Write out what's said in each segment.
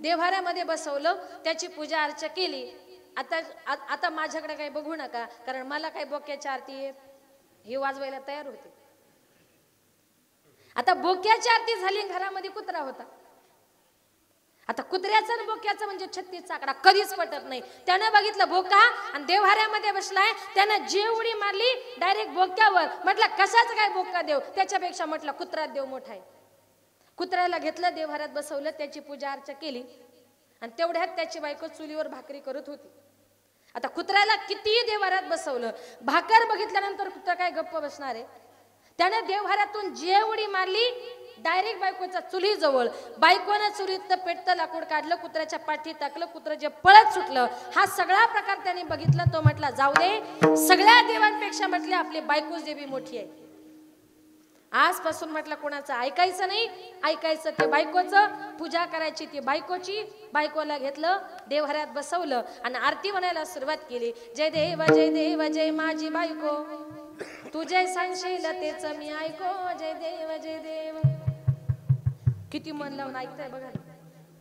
देव्हाऱ्यामध्ये बसवलं, त्याची पूजा अर्चा केली। आता माझ्याकडे काही बघू नका, कारण मला काही बोक्याची आरती येत, हे वाजवायला तयार होते। आता बोक्याची आरती झाली, घरामध्ये कुत्रा होता। आता कुत्र्याचा आणि बोक्याचा म्हणजे 36 आकडा कधीच पटत नाही। त्याने बघितलं बोका आणि देव्हाऱ्यामध्ये बसलाय, त्याने जी उडी मारली डायरेक्ट बोक्यावर। म्हटलं कशाच काय बोका देव, त्याच्यापेक्षा म्हटलं कुत्रा देव मोठा आहे। कुत्र्याला घेतलं, देव्हाऱ्यात बसवलं, त्याची पूजा अर्चा केली आणि तेवढ्यात त्याची बायको चुलीवर भाकरी करत होती। आता कुत्र्याला किती देव्हाऱ्यात बसवलं, भाकर बघितल्यानंतर कुत्रा काय गप्प बसणार आहे? त्याने देव्हाऱ्यातून जे उडी मारली डायरेक्ट बायकोच्या चुली जवळ। बायकोने चुलीत पेटतं लाकूड काढलं, कुत्र्याच्या पाठी टाकलं, कुत्रं जे पळत सुटलं। हा सगळा प्रकार त्याने बघितला। तो म्हटला जाऊ दे, सगळ्या देवांपेक्षा म्हटले आपली बायकोच देवी मोठी आहे। आजपासून म्हटलं कोणाचं ऐकायचं नाही, ऐकायचं ते बायकोचं, पूजा करायची ती बायकोची। बायकोला घेतलं, देव्हाऱ्यात बसवलं आणि आरती म्हणायला सुरुवात केली। जय देव जय देव जय माझी बायको, तुझे सांगशील तेच मी ऐको, जय देव जय देव। किती मन लावून ऐकताय बघा,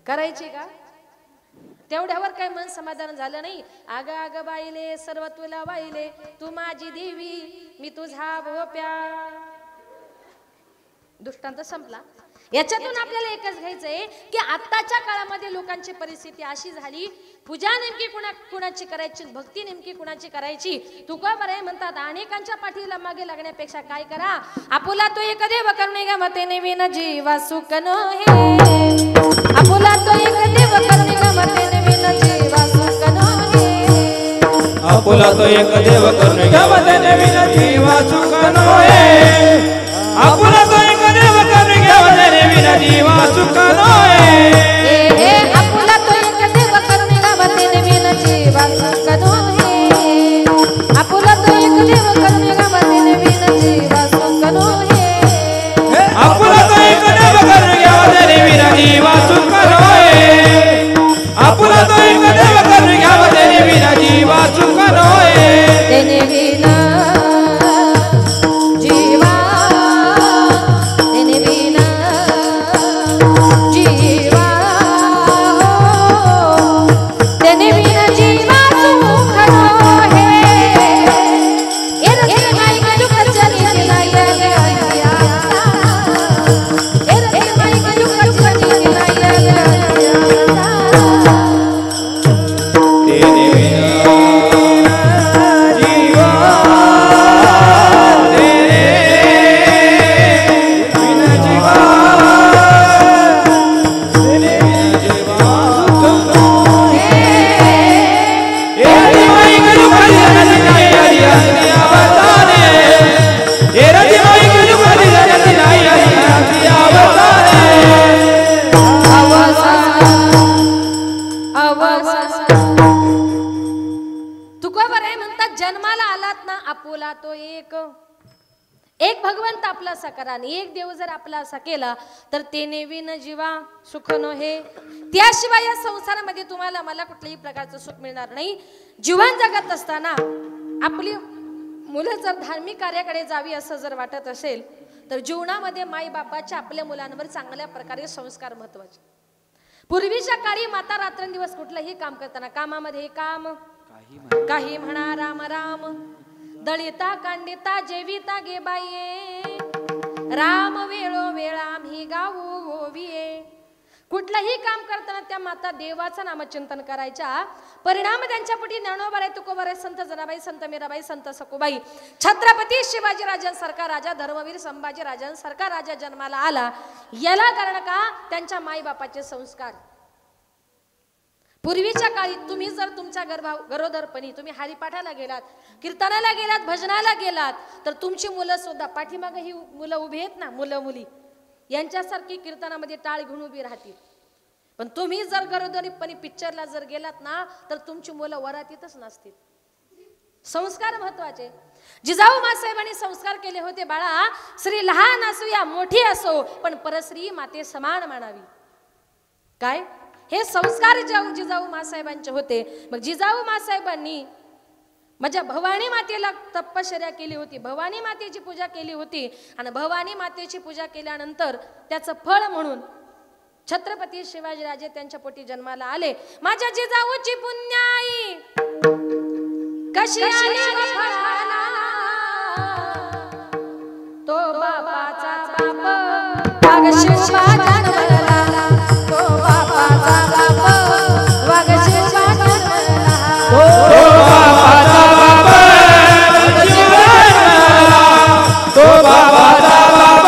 करायची का? तेवढ्यावर काय मन समाधान झालं नाही। आग आग बाईले सर्व तुला वाहिले, तू माझी देवी मी तुझा भोप्या। दृष्टांत संपला। याच्यातून आपल्याला एकच घ्यायचंय की आताच्या काळामध्ये लोकांची परिस्थिती अशी झाली, पूजा नेमकी कुणाची करायची, भक्ती नेमकी कुणाची करायची। तुकोबराय म्हणतात अनेकांच्या पाठीला मागे लागण्यापेक्षा काय करा, आपुला तो एक देव करुणे गमते नवीन जीवा सुख नो हे, आपुला तो एक देव करुणे गमते नवीन जीवा सुख नो हे, आपुला तो एक देव करुणे गमते नवीन जीवा सुख नो हे, आपुला तो एक देव करुणे गमते नवीन जीवा सुख नो हे, आपुला तो एक देव करुणे गमते नवीन जीवा सुख नो हे, आपुला तो एक देव करुणे गमते नवीन जीवा सुख नो हे, आपुला तो एक देव करुणे गमते नवीन जीवा सुख नो हे, आपुला तो एक देव करुणे गमते नवीन जीवा सुख नो हे, तेने विना जीवा, तेने विना जीवा, तेने विना जीवा सुख नो हे, एर माई गलु कचनी लाया गया, एर माई गलु कचनी लाया गया, तेने तुकोबराय म्हणतात जन्माला आलात ना, आपुला तो एक भगवंत आपला असा करा आणि एक देव जर आपला असा केला तर तेने विन जीवा सुख नो हे। त्याशिवाय या संसारामध्ये तुम्हाला मला कुठल्याही प्रकारचं सुख मिळणार नाही। जीवन जगत असताना आपली मुलं जर धार्मिक कार्याकडे जावी असं जर वाटत असेल तर जीवनामध्ये माई बापाच्या आपल्या मुलांवर चांगल्या प्रकारे संस्कार महत्वाचे। पूर्वीच्या काळी माता रात्रंदिवस कुठलंही काम करताना कामामध्ये काम काही म्हणा राम राम, दळिता कांडिता जेविता गे बाये, राम वेळो वेळा आम्ही गाऊ ओविये। कुठलंही काम करताना त्या माता देवाचं नामचिंतन करायच्या। परिणाम त्यांच्या पोटी ज्ञानोबा, तुकोबा, संत जनाबाई, संत मीराबाई, संत सखुबाई, छत्रपती शिवाजी राजांसारखा राजा, धर्मवीर संभाजी राजांसारखा राजा जन्माला आला। याला कारण का? त्यांच्या माई बापाचे संस्कार। पूर्वीच्या काळी तुम्ही जर तुमच्या गरोदरपणी तुम्ही हरिपाठाला गेलात, कीर्तनाला गेलात, भजनाला गेलात तर तुमची मुलं सुद्धा पाठीमागे ही मुलं उभी आहेत ना, मुलं मुली यांच्यासारखी कीर्तनामध्ये टाळ घेऊन उभी राहतील। पण तुम्ही जर गरोदरीपणी पिक्चरला जर गेलात ना तर तुमची मुलं वरातीतच नसतील। संस्कार महत्वाचे। जिजाऊ मासाहेबांनी संस्कार केले होते, बाळा श्री लहान असो या मोठी असो पण परश्री माते समान मानावी। काय हे संस्कार जिजाऊ मासाहेबांचे होते। मग जिजाऊ मासाहेबांनी माझ्या भवानी मातेला तपश्चर्या केली होती, भवानी मातेची पूजा केली होती आणि भवानी मातेची पूजा केल्यानंतर त्याचं फळ म्हणून छत्रपती शिवाजीराजे त्यांच्या पोटी जन्माला आले. माझ्या जिजाऊची पुण्याई कशी आली फळाला, तो बापाचा बाप वाघ शिवबा जन्मला, तो बापाचा बाप वाघ शिवबा जन्मला, तो बाबाचा बाप शिवबा जन्मला, तो बाबाचा बाप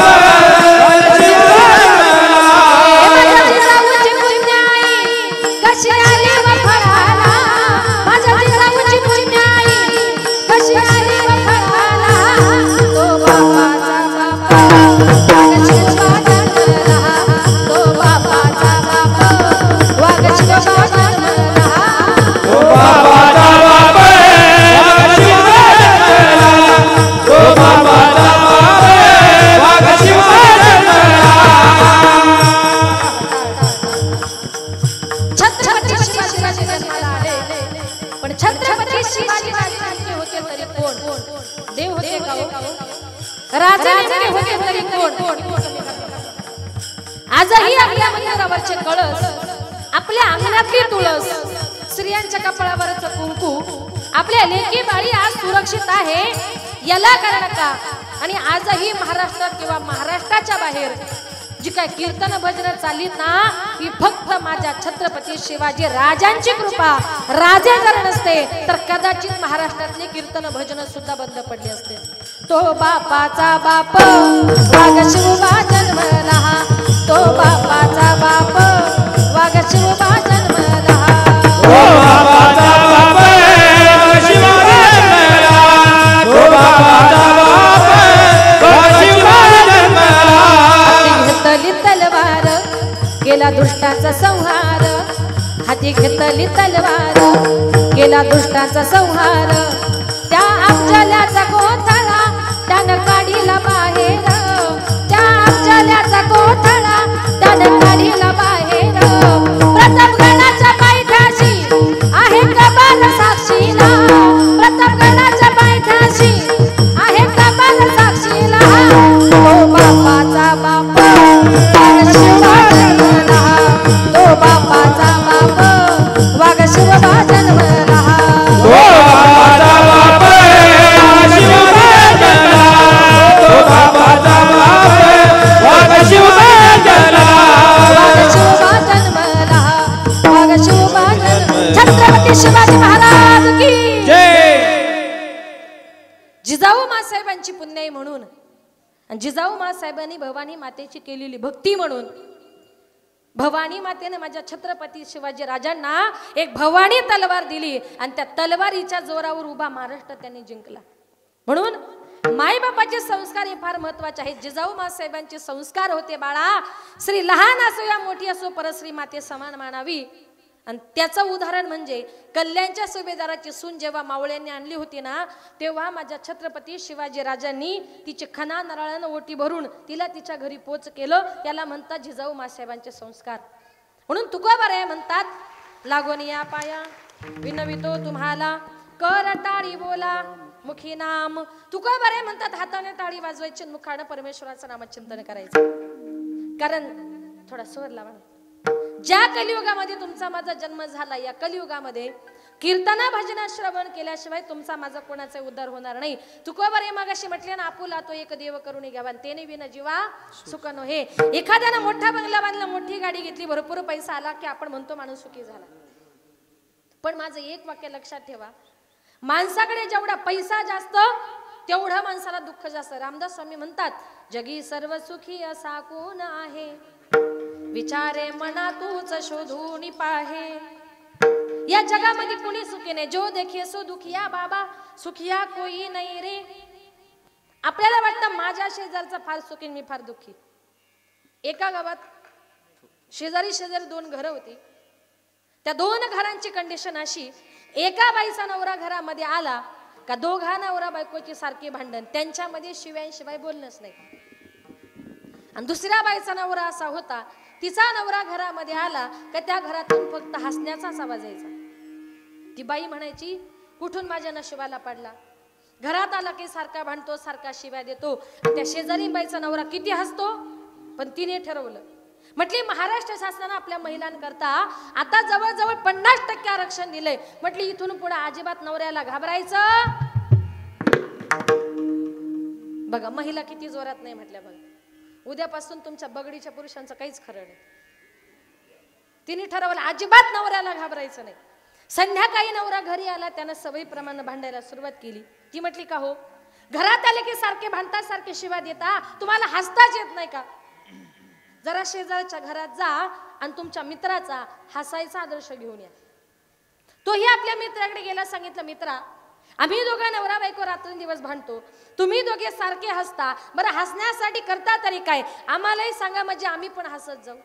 शिवबा जन्मला. माझ्या जिजाऊची पुण्याई कशी आली फळाला, माझ्या जिजाऊची पुण्याई कशी आली फळाला, तो बापाचा बाप वाघ शिवबा जन्मला, तो बापाचा बाप वाघ शिवबा जन्मला, तो बाबाचा बाप शिवबा जन्मला, तो बाबाचा बाप वाघ शिवबा जन्मला. छत्रपती शिवाजीराजे जन्माला आले. पण छत्रपती शिवाजीराजे होते तरी कोण? देव होते का हो? राजा नेमके होते तरी कोण? आजही आपल्या मंदिरावरचे कळस, आपल्या अंगणातली तुळस, स्त्रियांच्या कपाळावरचं कुंकू, आपल्या लेकी बाळी आज सुरक्षित आहे याला कारण का? आणि आजही महाराष्ट्रात किंवा महाराष्ट्राच्या बाहेर जी काय कीर्तन भजन चाललीत ना, ही फक्त माझ्या छत्रपती शिवाजी राजांची कृपा. राजे जर नसते तर कदाचित महाराष्ट्रातले कीर्तन भजन सुद्धा बंद पडले असते. तो बापाचा बाप वाघ शिवबा जन्मला, तो बापाचा बाप वाघ शिवबा जन्मला, तो बाबाचा बाप शिवबा जन्मला, तो बाबाचा बाप शिवबा जन्मला. घेतली तलवार केला दुष्टाचा संहार, हाती घेतली तलवार केला दुष्टाचा संहार, त्या अफजल्याचा कोथळा त्यानं काढीला बाहेर, त्या अफजल्याचा कोथळा त्यानं काढीला बाहेर. प्रतापगडाच्या पायथ्याशी आहे कबाल साक्षीला, प्रतापगडाच्या पायथ्याशी आहे कबाल साक्षीला, तो बापाचा बाप वाघ शिवबा जन्मला, तो बापाचा बाप वाघ शिवबा जन्मला, तो बाबाचा बाप शिवबा जन्मला, तो बाबाचा बाप वाघ शिवबा जन्मला. वाघ शिवबा जन्मला, वाघ शिवबा जन्मला. छत्रपती शिवाजी महाराज की जय. जिजाऊ मासाहेबांची पुण्याई म्हणून आणि जिजाऊ मासाहेबांनी भवानी मातेची केलेली भक्ती म्हणून भवानी मातेने माझ्या छत्रपती शिवाजी राजांना एक भवानी तलवार दिली आणि त्या तलवारीच्या जोरावर उभा महाराष्ट्र त्यांनी जिंकला. म्हणून मायबापाचे संस्कार हे फार महत्वाचे आहेत. जिजाऊ मासाहेबांचे संस्कार होते, बाळा श्री लहान असो या मोठी असो परश्री माते समान मानावी. आणि त्याचं उदाहरण म्हणजे कल्याणच्या सुभेदाराची सून जेव्हा मावळ्यांनी आणली होती ना, तेव्हा माझ्या छत्रपती शिवाजी राजांनी तिची खना नारळानं ओटी भरून तिला तिच्या घरी पोच केलं. त्याला म्हणतात जिजाऊ मासाहेबांचे संस्कार. म्हणून तुकोबाराया म्हणतात, लागून या पाया विनवितो तुम्हाला, कर टाळी बोला मुखी नाम. तुकोबाराया म्हणतात, हाताने टाळी वाजवायची, मुखाने परमेश्वराचं नामचिंतन करायचं. कारण थोडा स्वर लावा. ज्या कलियुगामध्ये तुमचा माझा जन्म झाला, या कलियुगामध्ये कीर्तना भजना श्रवण केल्याशिवाय तुमचा माझा कोणाचा उद्धार होणार नाही. तुकोबाराया मागाशी म्हटले ना, आपुला तो एक देव करून घ्यावा तेने विना जीवा सुख नोहे. एखाद्यानं मोठा बंगला बांधला, मोठी गाडी घेतली, भरपूर पैसा आला की आपण म्हणतो माणूस सुखी झाला. पण माझं एक वाक्य लक्षात ठेवा, माणसाकडे जेवढा पैसा जास्त तेवढा माणसाला दुःख जास्त. रामदास स्वामी म्हणतात, जगी सर्व सुखी असा कोण आहे, विचारे मना तूच शोधून पाहे. या जगामध्ये कुणी सुखी नाही, जो देखिए सो दुखिया बाबा, सुखिया कोई नाही रे. आपल्याला वाटतं माझ्या शेजारचा फार सुखी, मी फार दुःखी. एका गावात शेजारी शेजारी दोन घरं होती. त्या दोन घरांची कंडिशन अशी, एका बाईचा नवरा घरामध्ये आला का दोघा नवरा बायकोची सारखी भांडण, त्यांच्यामध्ये शिवाय बोलणंच नाही. आणि दुसऱ्या बाईचा नवरा असा होता, तिचा नवरा घरामध्ये आला का त्या घरातून फक्त हसण्याचाच आवाज यायचा. ती बाई म्हणायची, कुठून माझ्या नशिबाला पडला, घरात आला की सारखा भांडतो, सारखा शिव्या देतो. त्या शेजारी बाईचा नवरा किती हसतो, पण तिने ठरवलं म्हटली महाराष्ट्र शासनाने आपल्या महिलांकरता आता जवळजवळ 50% आरक्षण दिलंय. म्हटली इथून पुढे अजिबात नवऱ्याला घाबरायचं. बघा महिला किती जोरात नाही म्हटल्या. बघा उद्यापासून तुमच्या बगडीच्या पुरुषांचं काहीच खरं नाही. तिने ठरवलं अजिबात नवऱ्याला घाबरायचं नाही. संध्याकाळी नवरा घरी आला, त्यानं सवयीप्रमाणे भांडायला सुरुवात केली. ती म्हटली का हो घरात आले की सारखे भांडता, सारखे शिवा देता, तुम्हाला हसताच येत नाही का? जरा शेजारच्या घरात जा आणि तुमच्या मित्राचा हसायचा आदर्श घेऊन या. तोही आपल्या मित्राकडे गेला, सांगितलं मित्रा आम्ही दोघं नवरा बायको रात्रंदिवस भांडतो, तुम्ही दोघे सारखे हसता, बरं हसण्यासाठी करता तरी काय, आम्हालाही सांगा म्हणजे आम्ही पण हसत जाऊ.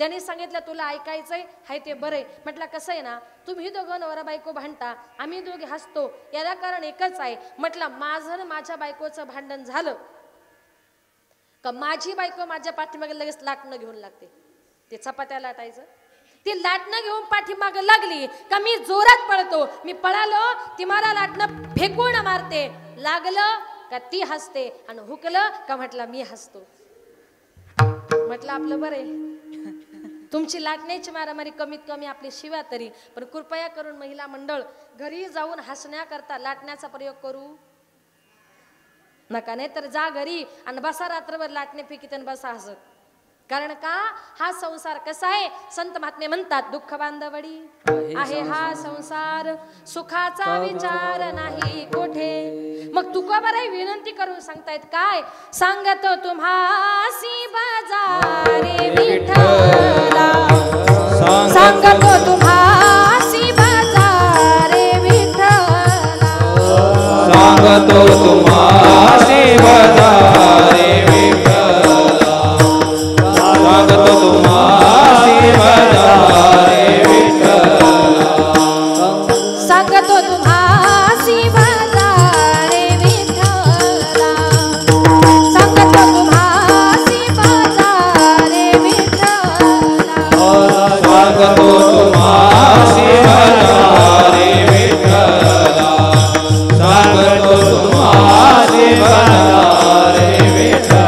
त्यांनी सांगितलं तुला ऐकायचंय हाय ते बरे. म्हटलं कसं आहे ना, तुम्ही दोघं नवरा बायको भांडता, आम्ही दोघे हसतो, याला कारण एकच आहे. म्हटलं माझं माझ्या बायकोचं भांडण झालं का माझी बायको माझ्या पाठीमागे लगेच लाटणं घेऊन लागते. ते चपात्या लाटायचं, ती लाटणं घेऊन पाठीमागे लागली का मी जोरात पळतो, मी पळालो ती मला लाटणं फेकून मारते, लागलं का ती हसते आणि हुकलं का म्हटलं मी हसतो. म्हटलं आपलं बरे, तुमची लाटण्याची मारामारी कमीत कमी आपली शिवा तरी, पण कृपया करून महिला मंडळ घरी जाऊन हसण्याकरता लाटण्याचा प्रयोग करू नका. नाही तर जा घरी आणि बसा रात्रभर लाटणे फेकीत आणि बसा हसत. कारण का हा संसार कसा आहे, संत महात्मे म्हणतात दुःख बांधवडी आहे हा संसार, सुखाचा विचार नाही कोठे. मग तुकोबाराई विनंती करून सांगतायत काय, सांगतो तुम्हासी बाजारे विठ्ठला, सांगतो तुम्हासी बाजारे विठ्ठला, सांगतो तुम्हासी बाजारे विठ्ठला, सांगतो तुम्हासी बाजारे विठ्ठला, सांगतो तुम्हासी बाजारे विठ्ठला, सांगतो तुम्हासी बाजारे विठ्ठला, सांगतो तुम्हासी बाजारे विठ्ठला, सांगतो तुम्हासी बाजारे विठ्ठला.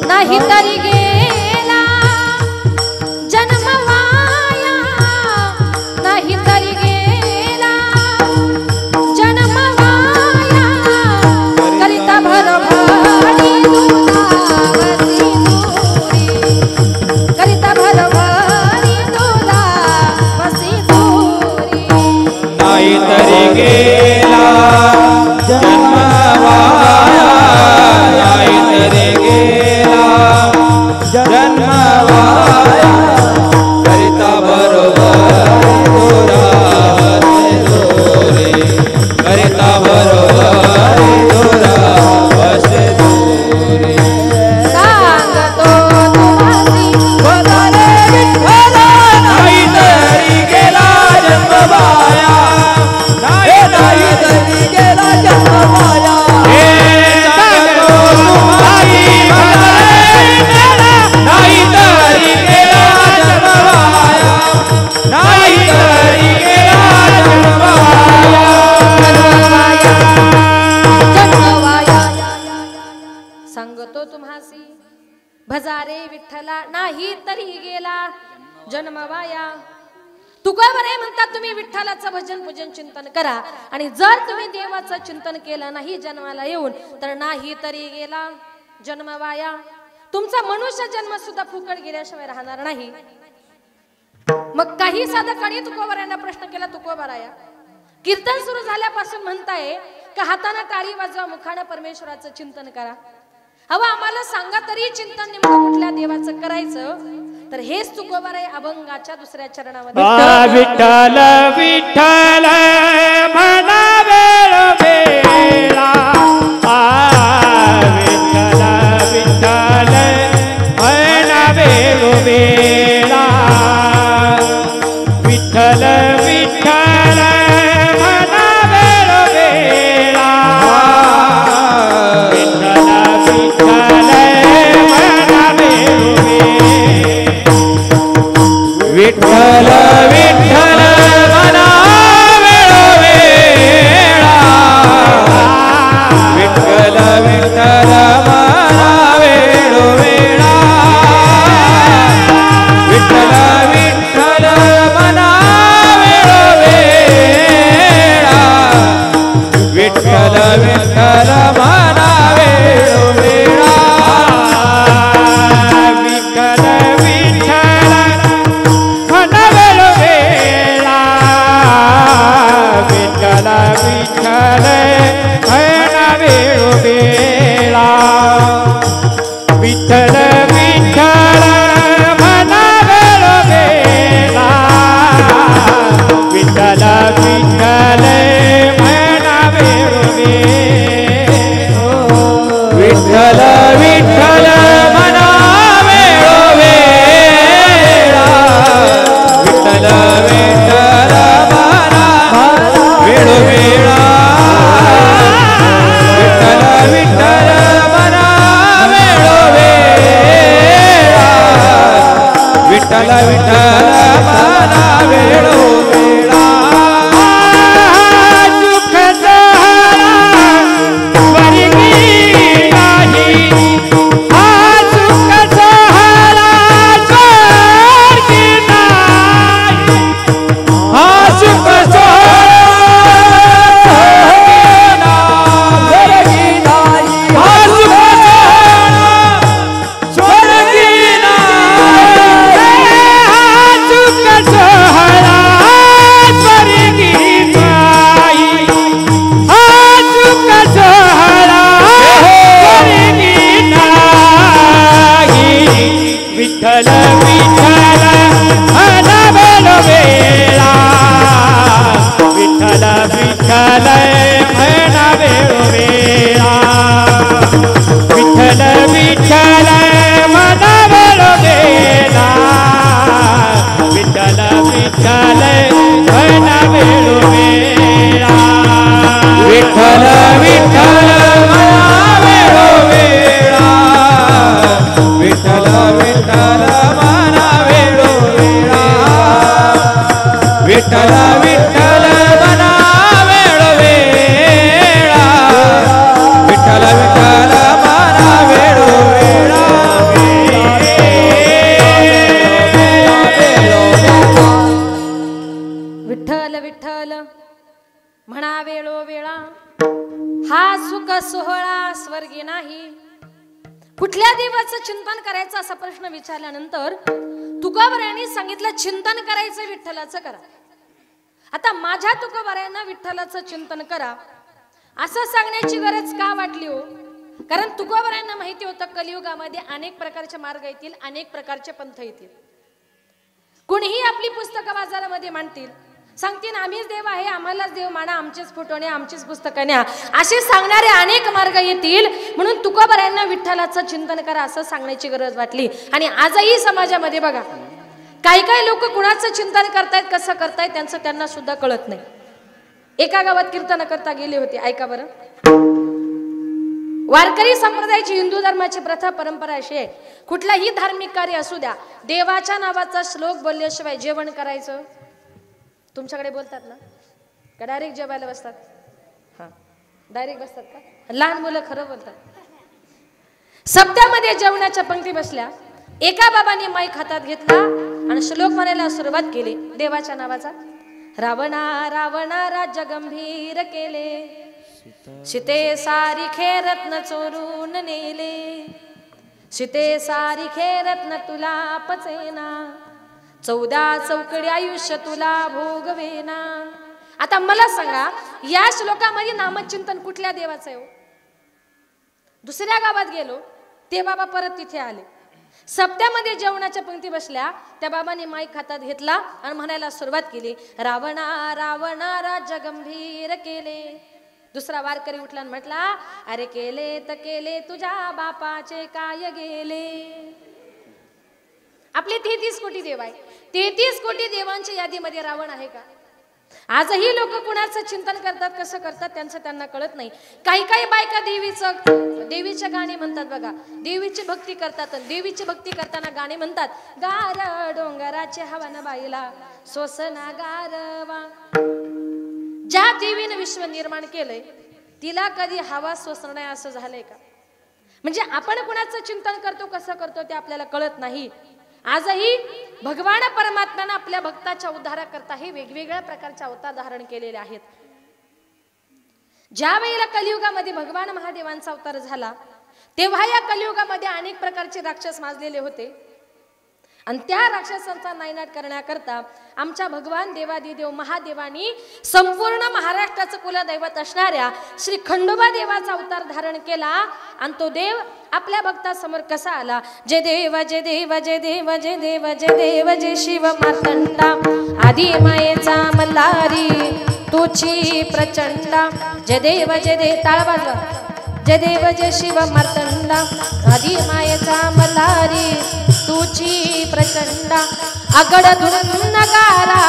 नाही तरी गेला जन्म वाया, नाही तरी गेला जन्म वाया, करिता भरभरी दुधावती दुरी, करिता भरभरी दुधावती दुरी. नाही तरी गेला जन्म वाया, नाही तरी गेला जन्म वाया, करिता बरोबरी दुरावती दुरी, करिता बरोबरी दुरावती दुरी. सांगतो तुम्हासी बाजारे विठ्ठला, नाही तरी गेला जन्म वाया, नाही तरी गेला जन्म वाया. सांगतो तुम्हासी बाजारे विठ्ठला, नाही तरी गेला जन्म वाया, नाही तरी गेला जन्म वाया. जन्मवाया. सांगतो तुम्हासी भजारे विठ्ठला, नाही तरी गेला जन्मवाया. तुकोबाराई म्हणतात तुम्ही विठ्ठलाचं भजन पूजन चिंतन करा, आणि जर तुम्ही देवाचं चिंतन केलं नाही जन्माला येऊन तर नाही तरी गेला जन्मवाया. तुमचा मनुष्य जन्म सुद्धा फुकट गेल्याशिवाय राहणार नाही. मग काही साधकांनी तुकोबारायांना प्रश्न केला, तुकोबाराया कीर्तन सुरू झाल्यापासून म्हणताय का हाताने टाळी वाजवा, मुखाने परमेश्वराचं चिंतन करा. हवं आम्हाला सांगा तरी चिंतन नेमकं कुठल्या देवाचं करायचं. तर हेच तुकोबाराई अभंगाच्या दुसऱ्या चरणामध्ये विठ्ठल विठ्ठल म्हणा वेळ वेळा, विठ्ठल विठ्ठल म्हणा वेळ वेळा, विठ्ठल विठ्ठल म्हणा वेळ वेळा, विठ्ठल विठ्ठल म्हणा वेळ वेळा, विठ्ठल विठ्ठल म्हणा वेळोवेळा, विठ्ठल विठ्ठल म्हणा वेळोवेळा, विठ्ठल मना वेळोवेळा सुख सोहळा स्वर्गी नाही हा सुख सोहळा स्वर्गी नाही हा सुख विठ्ठल विठ्ठल मना वेळोवेळा विठ्ठल विठ्ठल मना वेळोवेळा विठ्ठल विठ्ठल मना वेळोवेळा विठ्ठल विठ्ठल मना वेळोवेळा विठ्ठल विठ्ठल मना वेळोवेळा विठ्ठल विठ्ठल मना वेळोवेळा विठ्ठल विठ्ठल मना वेळोवेळा विठ्ठल विठ्ठल मना वेळोवेळा विठ्ठल विठ्ठल म्हणा वेळोवेळा हा सुख सोहळा स्वर्गी नाही. कुठल्या देवाचं चिंतन करायचं असा प्रश्न विचारल्यानंतर तुकोबरायांनी सांगितलं चिंतन करायचं विठ्ठलाचं करा. आता माझ्या तुकोबरायांना विठ्ठलाचं चिंतन करा असं सांगण्याची गरज का वाटली हो? कारण तुकोबरायांना माहिती होतं कलियुगामध्ये अनेक प्रकारचे मार्ग येतील, अनेक प्रकारचे पंथ येतील. कुणीही आपली पुस्तकं बाजारामध्ये मांडतील, सांगतील आम्हीच देव आहे, आम्हालाच देव माना, आमचेच फोटो न्या, आमचीच पुस्तकं न्या, असे सांगणारे अनेक मार्ग येतील. म्हणून तुकोबरायांना विठ्ठलाचं चिंतन करा असं सांगण्याची गरज वाटली. आणि आजही समाजामध्ये बघा काही काही लोक कुणाचं चिंतन करतायत, कसं करतायत त्यांचं त्यांना सुद्धा कळत नाही. एका गावात कीर्तन करता गेले होते, ऐका बरं. वारकरी संप्रदायाची हिंदू धर्माची प्रथा परंपरा अशी आहे, कुठलाही धार्मिक कार्य असू द्या, देवाच्या नावाचा श्लोक बोलल्याशिवाय जेवण करायचं. तुमच्याकडे बोलतात ना का डायरेक्ट जेवायला बसतात? हा, डायरेक्ट बसतात का? लहान मुलं खरं बोलतात. सप्त्यामध्ये जेवणाच्या पंक्ती बसल्या, एका बाबाने माईक हातात घेतला आणि श्लोक म्हणायला सुरुवात केली देवाच्या नावाचा. रावणा रावणा राज्य गंभीर केले, सीते सारिखे रत्न चोरून नेले, सीते सारिखे रत्न तुला पचेना, 14 चौकडी आयुष्य तुला भोगवेना. आता मला सांगा या श्लोकामध्ये नामचिंतन कुठल्या देवाचं आहे? दुसऱ्या गावात गेलो ते बाबा परत तिथे आले, सप्त्यामध्ये जेवणाच्या पंक्ती बसल्या, त्या बाबांनी माईक हातात घेतला आणि म्हणायला सुरुवात केली रावणा रावणा राज्य गंभीर केले. दुसरा वारकरी उठला आणि म्हटला अरे केले तर केले तुझ्या बापाचे काय गेले. आपले 33 कोटी देव आहे, 33 कोटी देवांच्या यादीमध्ये रावण आहे का? आजही लोक कुणाचं चिंतन करतात, कसं करतात त्यांचं त्यांना कळत नाही. काही काही बायका देवीचे गाणे म्हणतात बघा, देवीची भक्ती करतात. देवीची भक्ती करताना गाणे म्हणतात, गार डोंगराचे हवन बाईला सोसना गारवा. ज्या देवीने विश्व निर्माण केलंय तिला कधी हवा सोसणं नाही असं झालंय का? म्हणजे आपण कुणाचं चिंतन करतो, कसं करतो ते आपल्याला कळत नाही. आजही भगवान परमात्म्याने आपल्या भक्ताच्या उद्धाराकरता हे वेगवेगळ्या प्रकारचे अवतार धारण केलेले आहेत. ज्या वेळेला कलियुगामध्ये भगवान महादेवांचा अवतार झाला तेव्हा या कलियुगामध्ये अनेक प्रकारचे राक्षस माजलेले होते आणि त्या राक्षसांचा नायनाट करण्याकरता आमच्या भगवान देवादिदेव महादेवानी संपूर्ण महाराष्ट्राचं कुलदैवत असणाऱ्या श्री खंडोबा देवाचा अवतार धारण केला. आणि तो देव आपल्या भक्तासमोर कसा आला? जय देव जय देव जय देव जय देव जय देव जय शिव मार्तंडा, आदी मायेचा मल्हारी तुझी प्रचंडा. जय देव जय देव, टाळ वाजवा. जय देव जय शिव मार्तंडा, आदी मायेचा मल्हारी तुझी प्रचंडा. आगड धुन नगारा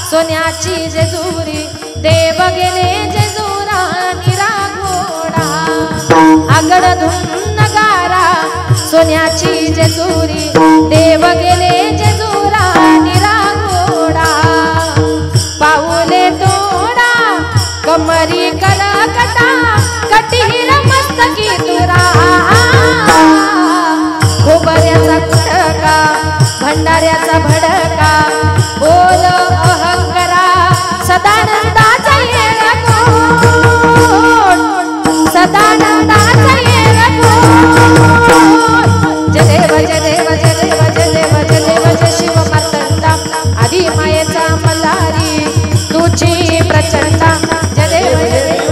सोन्याची जेजुरी, देव गेले जेजुरा निरा घोडा. आगड धुन नगारा सोन्याची जेजुरी, देव गेले जेजुरा भंडाऱ्याचा भडका बोल अहंकारा सदानंदाचा येळकोट सदानंदाचा येळकोट जय देव जय देव जय देव जय देव जय देव जय शिव मार्तंडा आदि मायेचा मल्हारी तुझी प्रचंडा जय देव जय देव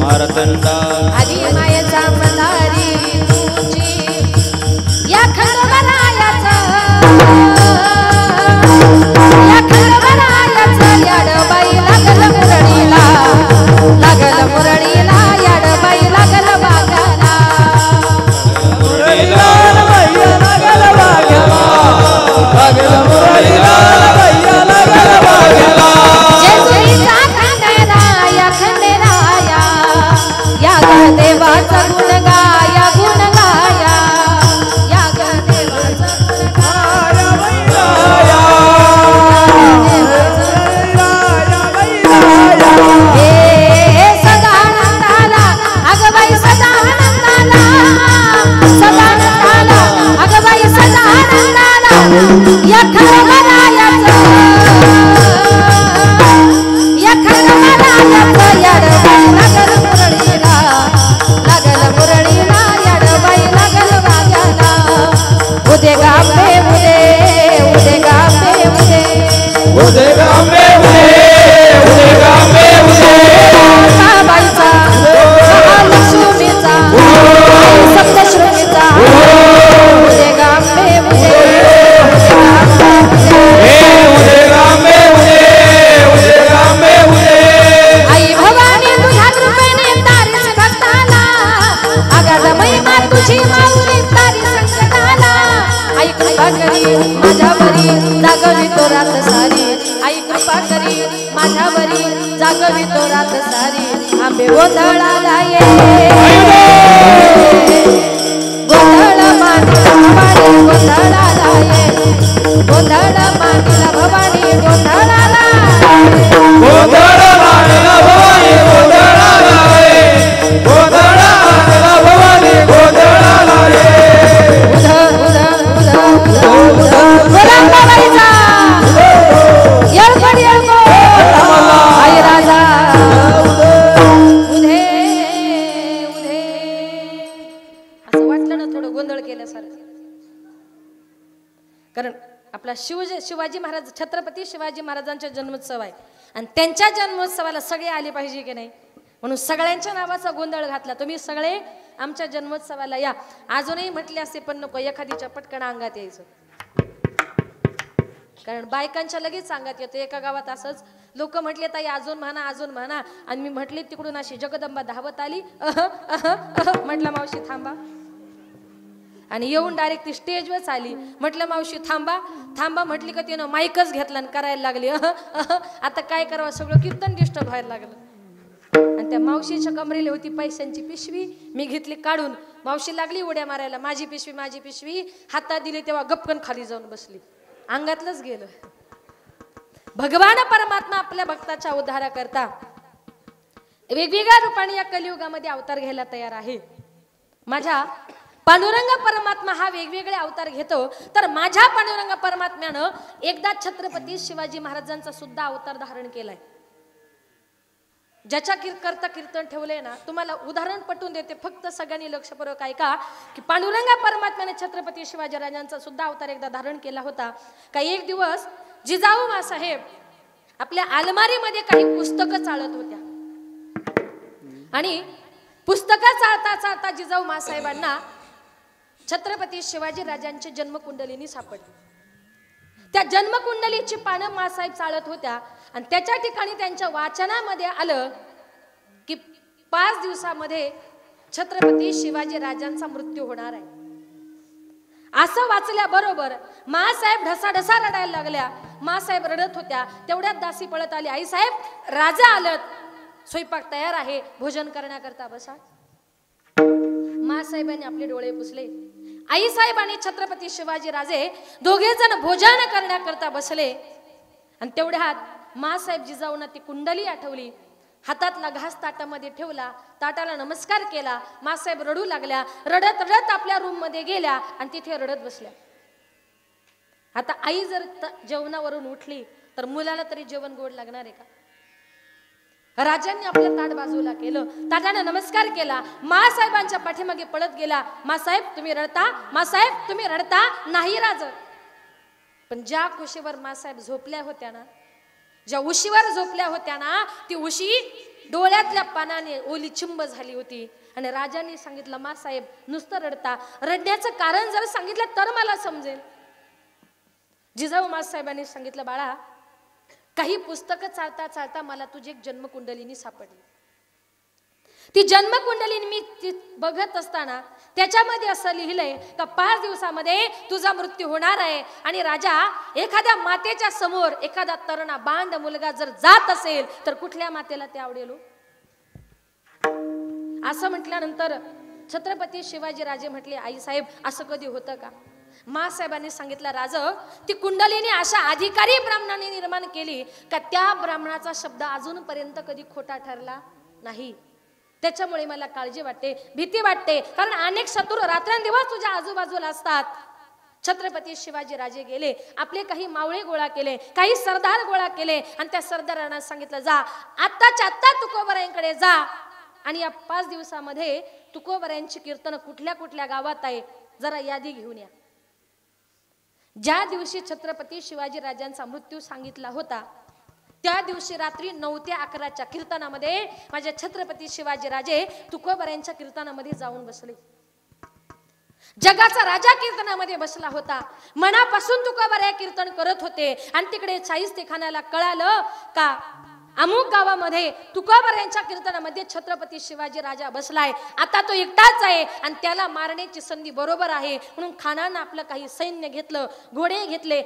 मार्तंडा आदि मायेचा मल्हारी तुझी या खंडवरायाचा या खंडवरायाचा याडबाई लागल मुरळीला याडबाई लागल बागाला मुरळीला बाई लागल बागाला लागल मुरळीला बाई लागल बागाला जेजुरीचा खंडेराया खंडेराया या ग देवाचा गुण गाया गुण गाया या ग देवाचा गुण गाया हे सदानंदाला अगबाई सदानंदाला सदानंदाला अगबाई सदानंदाला या खंडवरायाचा या खंडवरायाचा याडबाई लागल मुरळीला याडबाई लागल बागाला उदे गांबे उदे गांबे उदे गांबे उदे गांबे बाईचा महालक्ष्मीचा सप्तश्रुतीचा उदे गांबे आई भवानी तुझ्या कृपेने तारीस भक्ताला आगाध महिमा तुझी माऊली तारी संकटाला आई कृपा करी माझ्यावरी जागवी तो रात सारी आई कृपा करी माझ्यावरी जागवी तो रात सारी आंबे गोंधळाला ये गोंधळ मांडला भवानी गोंधळाला ये गोंधळ मांडला भवानी गोंधळाला गोंधळ मांडला भवानी गोंधळाला ये गोंधळ मांडला भवानी गोंधळाला ये गोलांबाबाईचा येळकोट आई राजा उधे उधे असं वाटलं ना थोडं गोंधळ केल्यासारखं कारण आपला शिवाजी महाराज छत्रपती शिवाजी महाराजांचा जन्मोत्सव आहे आणि त्यांच्या जन्मोत्सवाला सगळे आले पाहिजे की नाही म्हणून सगळ्यांच्या नावाचा गोंधळ घातला तुम्ही सगळे आमच्या जन्मोत्सवाला या अजूनही म्हटले असते पण नको एखादीच्या पटकन अंगात यायचं कारण बायकांच्या लगेच सांगत येतं एका गावात असंच लोक म्हटले ताई अजून म्हणा आणि मी म्हटले तिकडून अशी जगदंबा धावत आली म्हटलं मावशी थांबा आणि येऊन डायरेक्ट ती स्टेजवरच आली म्हटलं मावशी थांबा म्हटली का तिनं माईकच घेतला आणि करायला लागली आता काय करावं सगळं कीर्तन डिस्टर्ब व्हायला लागलं आणि त्या मावशीच्या कमरेला होती पैशांची पिशवी मी घेतली काढून मावशी लागली उड्या मारायला माझी पिशवी हातात दिली तेव्हा गपकन खाली जाऊन बसली अंगातलंच गेलं भगवान परमात्मा आपल्या भक्ताच्या उद्धारा करता वेगवेगळ्या रूपाने या कलियुगामध्ये अवतार घ्यायला तयार आहे माझ्या पांडुरंग परमात्मा हा वेगवेगळे अवतार घेतो तर माझ्या पांडुरंग परमात्म्यानं एकदा छत्रपती शिवाजी महाराजांचा सुद्धा अवतार धारण केलाय ज्याच्या करता कीर्तन ठेवलंय ना तुम्हाला उदाहरण पटवून देते फक्त सगळ्यांनी लक्षपूर्वक ऐका की पांडुरंग परमात्म्याने छत्रपती शिवाजी महाराजांचा सुद्धा अवतार एकदा धारण केला होता का एक दिवस जिजाऊ मासाहेब आपल्या अलमारीमध्ये काही पुस्तकं चाळत होत्या आणि पुस्तकं चाळता जिजाऊ मासाहेबांना छत्रपती शिवाजी राजांची जन्मकुंडलिनी सापडली त्या जन्मकुंडलीची पानं मासाहेब चाळत होत्या आणि त्याच्या ठिकाणी त्यांच्या वाचनामध्ये आलं की 5 दिवसामध्ये छत्रपती शिवाजी राजांचा मृत्यू होणार आहे असं वाचल्याबरोबर मासाहेब ढसाढसा रडायला लागल्या मासाहेब रडत होत्या तेवढ्यात दासी पळत आली आई साहेब राजा आलत स्वयंपाक तयार आहे भोजन करण्याकरता बसा मासाहेबांनी आपले डोळे पुसले आई साहेब आणि छत्रपती शिवाजी राजे दोघे जण भोजन करण्याकरता बसले आणि तेवढ्यात मासाहेब जिजाऊंना ती कुंडली आठवली हातातला घास ताटामध्ये ठेवला ताटाला नमस्कार केला मासाहेब रडू लागल्या रडत रडत आपल्या रूम मध्ये गेल्या आणि तिथे रडत बसल्या आता आई जर जेवणावरून उठली तर मुलाला तरी जेवण गोड लागणार आहे का? राजांनी आपलं ताट बाजूला केलं, ताटानं नमस्कार केला, मासाहेबांच्या पाठीमागे पळत गेला. मासाहेब तुम्ही रडता, मासाहेब तुम्ही रडता नाही राज. पण ज्या कुशीवर मासाहेब झोपल्या होत्या ना, ज्या उशीवर झोपल्या होत्या ना, ती उशी डोळ्यातल्या पानाने ओली चिंब झाली होती. आणि राजांनी सांगितलं मासाहेब नुसतं रडता, रडण्याचं कारण जर सांगितलं तर मला समजेल. जिजाऊ मासाहेबांनी सांगितलं बाळा, काही पुस्तकं चालता चालता मला तुझी एक जन्मकुंडलिनी सापडली. ती जन्मकुंडलिनी मी बघत असताना त्याच्यामध्ये असं लिहिलंय का 5 दिवसामध्ये तुझा मृत्यू होणार आहे. आणि राजा, एखाद्या मातेच्या समोर एखादा तरुणा बांध मुलगा जर जात असेल तर कुठल्या मातेला ते आवडेल? असं म्हटल्यानंतर छत्रपती शिवाजी राजे म्हटले आई साहेब असं कधी होतं का? मासाहेबांनी सांगितलं राज, ती कुंडलिनी अशा अधिकारी ब्राह्मणाने निर्माण केली का त्या ब्राह्मणाचा शब्द अजूनपर्यंत कधी खोटा ठरला नाही. त्याच्यामुळे मला काळजी वाटते, भीती वाटते, कारण अनेक शत्रू रात्रंदिवस तुझ्या आजूबाजूला असतात. छत्रपती शिवाजी राजे गेले, आपले काही मावळे गोळा केले, काही सरदार गोळा केले आणि त्या सरदारांना सांगितलं जा आत्ताच्या आत्ता तुकोबरायांकडे जा आणि या 5 दिवसामध्ये तुकोबरायांची कीर्तन कुठल्या कुठल्या गावात आहे जरा यादी घेऊन या. ज्या दिवशी छत्रपती शिवाजी राजांचा मृत्यू सांगितला होता त्या दिवशी रात्री 9 ते 11च्या कीर्तनामध्ये माझे छत्रपती शिवाजी राजे तुकोबरायांच्या कीर्तनामध्ये जाऊन बसले. जगाचा राजा कीर्तनामध्ये बसला होता, मनापासून तुकोबराय कीर्तन करत होते. आणि तिकडे शाहिस्तेखानाला कळालं का अमुक गावामध्ये तुकोबरायांच्या कीर्तनामध्ये छत्रपती शिवाजी राजा बसलाय, आता तो एकटाच आहे आणि त्याला मारण्याची संधी बरोबर आहे. म्हणून खानानं आपलं काही सैन्य घेतलं, घोडे घेतले,